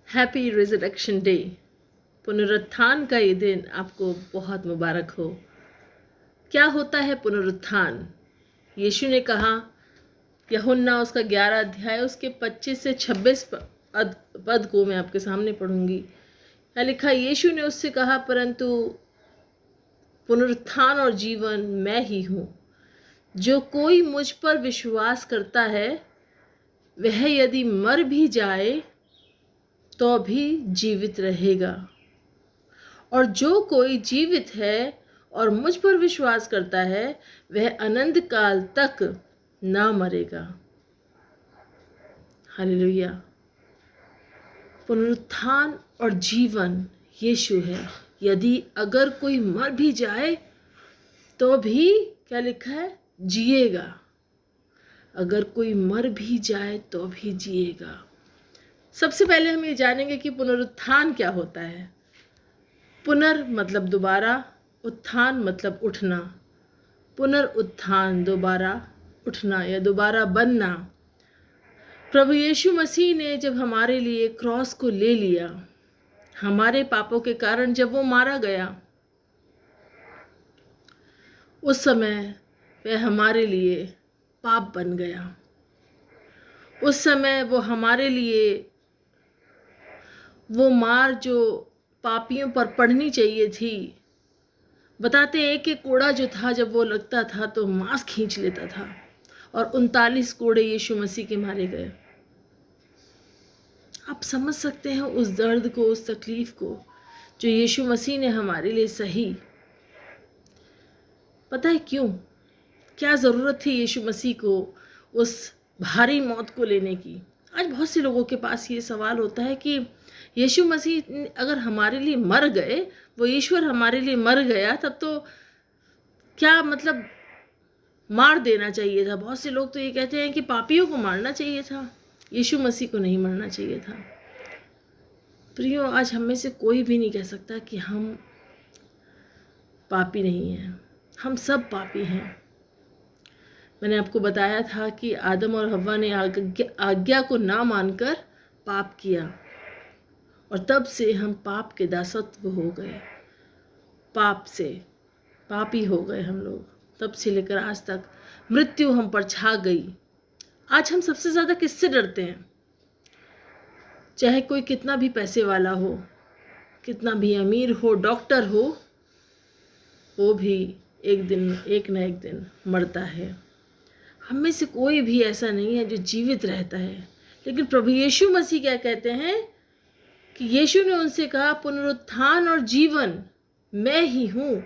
Happy resurrection day. पुनरुत्थान का ये दिन आपको बहुत मुबारक हो। क्या होता है पुनरुत्थान? यीशु ने कहा, यूहन्ना उसका 11 अध्याय उसके 25 से 26 पद को मैं आपके सामने पढ़ूंगी। यहाँ लिखा, यीशु ने उससे कहा, परंतु पुनरुत्थान और जीवन मैं ही हूँ। जो कोई मुझ पर विश्वास करता है वह यदि मर भी जाए तो भी जीवित रहेगा, और जो कोई जीवित है और मुझ पर विश्वास करता है वह अनंत काल तक ना मरेगा। हालेलुया। पुनरुत्थान और जीवन यीशु है। यदि अगर कोई मर भी जाए तो भी क्या लिखा है? जिएगा। अगर कोई मर भी जाए तो भी जिएगा। सबसे पहले हम ये जानेंगे कि पुनरुत्थान क्या होता है। पुनर मतलब दोबारा, उत्थान मतलब उठना। पुनरुत्थान दोबारा उठना या दोबारा बनना। प्रभु यीशु मसीह ने जब हमारे लिए क्रॉस को ले लिया, हमारे पापों के कारण जब वो मारा गया, उस समय वह हमारे लिए पाप बन गया। उस समय वो हमारे लिए वो मार जो पापियों पर पड़नी चाहिए थी। बताते हैं कि कोड़ा जो था जब वो लगता था तो मांस खींच लेता था, और 39 कोड़े यीशु मसीह के मारे गए। आप समझ सकते हैं उस दर्द को, उस तकलीफ को जो यीशु मसीह ने हमारे लिए सही। पता है क्यों? क्या ज़रूरत थी यीशु मसीह को उस भारी मौत को लेने की? आज बहुत से लोगों के पास ये सवाल होता है कि यीशु मसीह अगर हमारे लिए मर गए, वो ईश्वर हमारे लिए मर गया, तब तो क्या मतलब मार देना चाहिए था। बहुत से लोग तो ये कहते हैं कि पापियों को मारना चाहिए था, यीशु मसीह को नहीं मारना चाहिए था। प्रियो, आज हम में से कोई भी नहीं कह सकता कि हम पापी नहीं हैं। हम सब पापी हैं। मैंने आपको बताया था कि आदम और हव्वा ने आज्ञा को ना मानकर पाप किया, और तब से हम पाप के दासत्व हो गए। पाप से पापी हो गए हम लोग। तब से लेकर आज तक मृत्यु हम पर छा गई। आज हम सबसे ज़्यादा किससे डरते हैं? चाहे कोई कितना भी पैसे वाला हो, कितना भी अमीर हो, डॉक्टर हो, वो भी एक ना एक दिन मरता है। हम में से कोई भी ऐसा नहीं है जो जीवित रहता है। लेकिन प्रभु यीशु मसीह क्या कहते हैं कि यीशु ने उनसे कहा, पुनरुत्थान और जीवन मैं ही हूँ।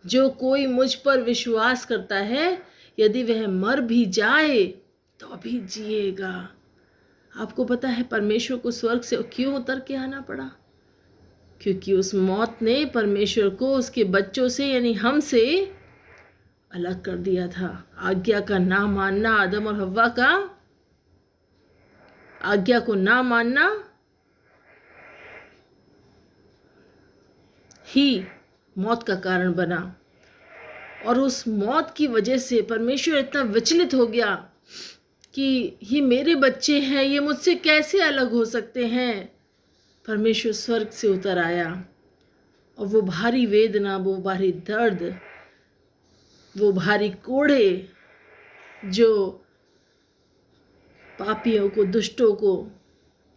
जो कोई मुझ पर विश्वास करता है यदि वह मर भी जाए तो भी जिएगा। आपको पता है परमेश्वर को स्वर्ग से क्यों उतर के आना पड़ा? क्योंकि उस मौत ने परमेश्वर को उसके बच्चों से यानी हमसे अलग कर दिया था। आज्ञा का ना मानना, आदम और हव्वा का आज्ञा को ना मानना ही मौत का कारण बना। और उस मौत की वजह से परमेश्वर इतना विचलित हो गया कि ये मेरे बच्चे हैं, ये मुझसे कैसे अलग हो सकते हैं। परमेश्वर स्वर्ग से उतर आया, और वो भारी वेदना, वो भारी दर्द, वो भारी कोड़े जो पापियों को, दुष्टों को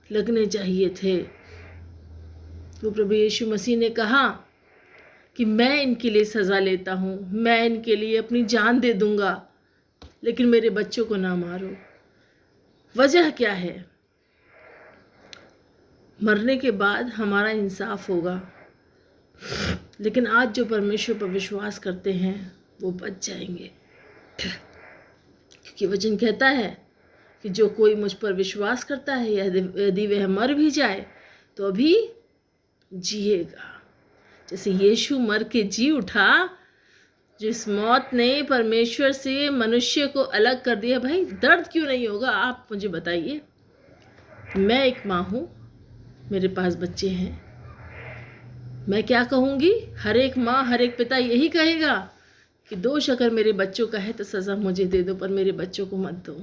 लगने चाहिए थे, वो प्रभु यीशु मसीह ने कहा कि मैं इनके लिए सज़ा लेता हूँ, मैं इनके लिए अपनी जान दे दूँगा, लेकिन मेरे बच्चों को ना मारो। वजह क्या है? मरने के बाद हमारा इंसाफ होगा, लेकिन आज जो परमेश्वर पर विश्वास करते हैं वो बच जाएंगे। क्योंकि वचन कहता है कि जो कोई मुझ पर विश्वास करता है यदि वह मर भी जाए तो भी जिएगा। जैसे यीशु मर के जी उठा, जिस मौत ने परमेश्वर से मनुष्य को अलग कर दिया, भाई दर्द क्यों नहीं होगा? आप मुझे बताइए। मैं एक माँ हूँ, मेरे पास बच्चे हैं। मैं क्या कहूँगी? हर एक माँ, हर एक पिता यही कहेगा कि दोष अगर मेरे बच्चों का है तो सज़ा मुझे दे दो, पर मेरे बच्चों को मत दो।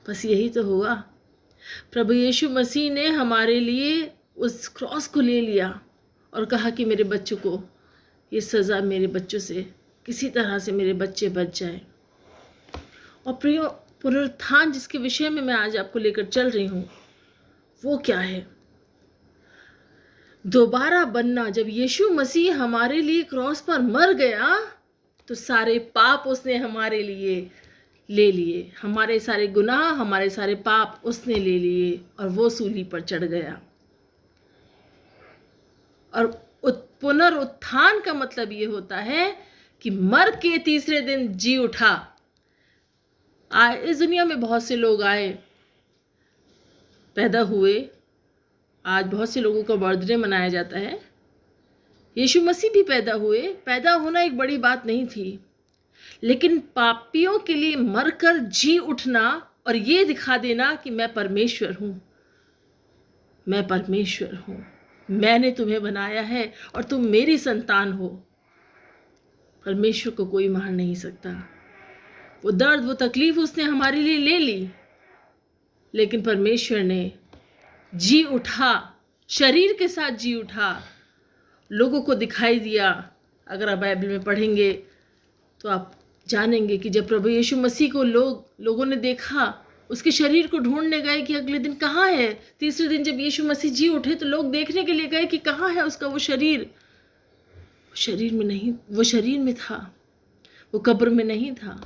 बस यही तो हुआ। प्रभु यीशु मसीह ने हमारे लिए उस क्रॉस को ले लिया और कहा कि मेरे बच्चों को ये सज़ा, मेरे बच्चों से किसी तरह से मेरे बच्चे बच जाए। और प्रियो, पुनरुत्थान जिसके विषय में मैं आज आपको लेकर चल रही हूँ वो क्या है? दोबारा बनना। जब यीशु मसीह हमारे लिए क्रॉस पर मर गया तो सारे पाप उसने हमारे लिए ले लिए, हमारे सारे गुनाह, हमारे सारे पाप उसने ले लिए और वो सूली पर चढ़ गया। और पुनरुत्थान का मतलब ये होता है कि मर के तीसरे दिन जी उठा। इस दुनिया में बहुत से लोग आए, पैदा हुए। आज बहुत से लोगों का बर्थडे मनाया जाता है। यीशु मसीह भी पैदा हुए। पैदा होना एक बड़ी बात नहीं थी, लेकिन पापियों के लिए मरकर जी उठना और ये दिखा देना कि मैं परमेश्वर हूँ, मैं परमेश्वर हूँ, मैंने तुम्हें बनाया है और तुम मेरी संतान हो। परमेश्वर को कोई मार नहीं सकता। वो दर्द, वो तकलीफ उसने हमारे लिए ले ली, लेकिन परमेश्वर ने जी उठा, शरीर के साथ जी उठा, लोगों को दिखाई दिया। अगर आप बाइबल में पढ़ेंगे तो आप जानेंगे कि जब प्रभु यीशु मसीह को लोगों ने देखा, उसके शरीर को ढूंढने गए कि अगले दिन कहाँ है। तीसरे दिन जब यीशु मसीह जी उठे तो लोग देखने के लिए गए कि कहाँ है उसका वो शरीर। शरीर में नहीं, वो शरीर में था, वो कब्र में नहीं था।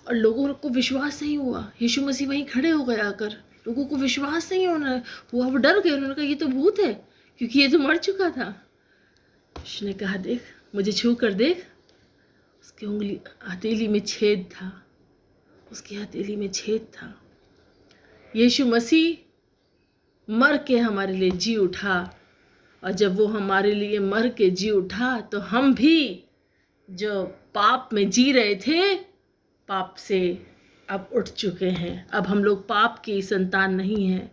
और लोगों को विश्वास नहीं हुआ। यीशु मसीह वहीं खड़े हो गए आकर, लोगों को विश्वास नहीं होना हुआ। वो डर गए, उन्होंने कहा ये तो भूत है, क्योंकि ये तो मर चुका था। उसने कहा देख, मुझे छू कर देख। उसकी उंगली, हथेली में छेद था, उसकी हथेली में छेद था। यीशु मसीह मर के हमारे लिए जी उठा, और जब वो हमारे लिए मर के जी उठा तो हम भी जो पाप में जी रहे थे, पाप से अब उठ चुके हैं। अब हम लोग पाप की संतान नहीं हैं।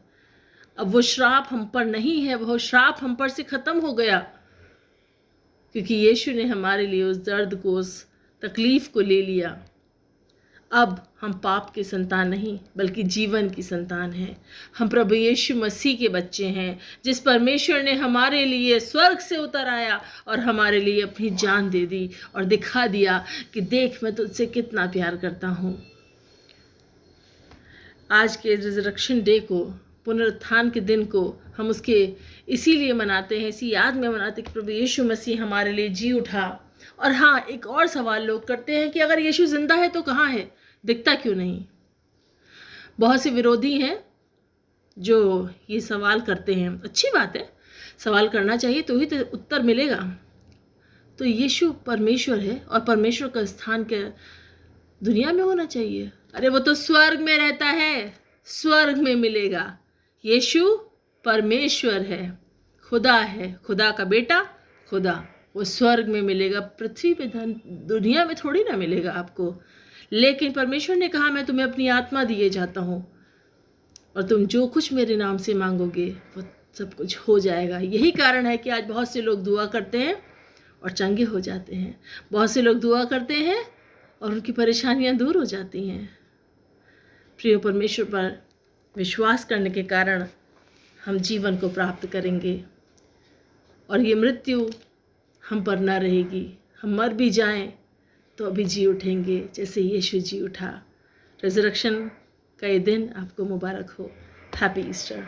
अब वो श्राप हम पर नहीं है, वो श्राप हम पर से ख़त्म हो गया, क्योंकि यीशु ने हमारे लिए उस दर्द को, उस तकलीफ़ को ले लिया। अब हम पाप की संतान नहीं बल्कि जीवन की संतान हैं। हम प्रभु यीशु मसीह के बच्चे हैं, जिस परमेश्वर ने हमारे लिए स्वर्ग से उतर आया और हमारे लिए अपनी जान दे दी और दिखा दिया कि देख, मैं तुझसे कितना प्यार करता हूँ। आज के रिजरेक्शन डे को, पुनरुत्थान के दिन को हम उसके इसीलिए मनाते हैं, इसी याद में मनाते हैं कि प्रभु यीशु मसीह हमारे लिए जी उठा। और हाँ, एक और सवाल लोग करते हैं कि अगर यीशु जिंदा है तो कहाँ है, दिखता क्यों नहीं? बहुत से विरोधी हैं जो ये सवाल करते हैं। अच्छी बात है, सवाल करना चाहिए, तो ही तो उत्तर मिलेगा। तो यीशु परमेश्वर है और परमेश्वर का स्थान क्या दुनिया में होना चाहिए? अरे वो तो स्वर्ग में रहता है, स्वर्ग में मिलेगा। यीशु परमेश्वर है, खुदा है, खुदा का बेटा, खुदा। वो स्वर्ग में मिलेगा, पृथ्वी पे दुनिया में थोड़ी ना मिलेगा आपको। लेकिन परमेश्वर ने कहा मैं तुम्हें अपनी आत्मा दिए जाता हूँ और तुम जो कुछ मेरे नाम से मांगोगे वो सब कुछ हो जाएगा। यही कारण है कि आज बहुत से लोग दुआ करते हैं और चंगे हो जाते हैं। बहुत से लोग दुआ करते हैं और उनकी परेशानियां दूर हो जाती हैं। प्रिय, परमेश्वर पर विश्वास करने के कारण हम जीवन को प्राप्त करेंगे और ये मृत्यु हम पर ना रहेगी। हम मर भी जाएं तो अभी जी उठेंगे जैसे यीशु जी उठा। रिजरेक्शन का ये दिन आपको मुबारक हो। Happy Easter.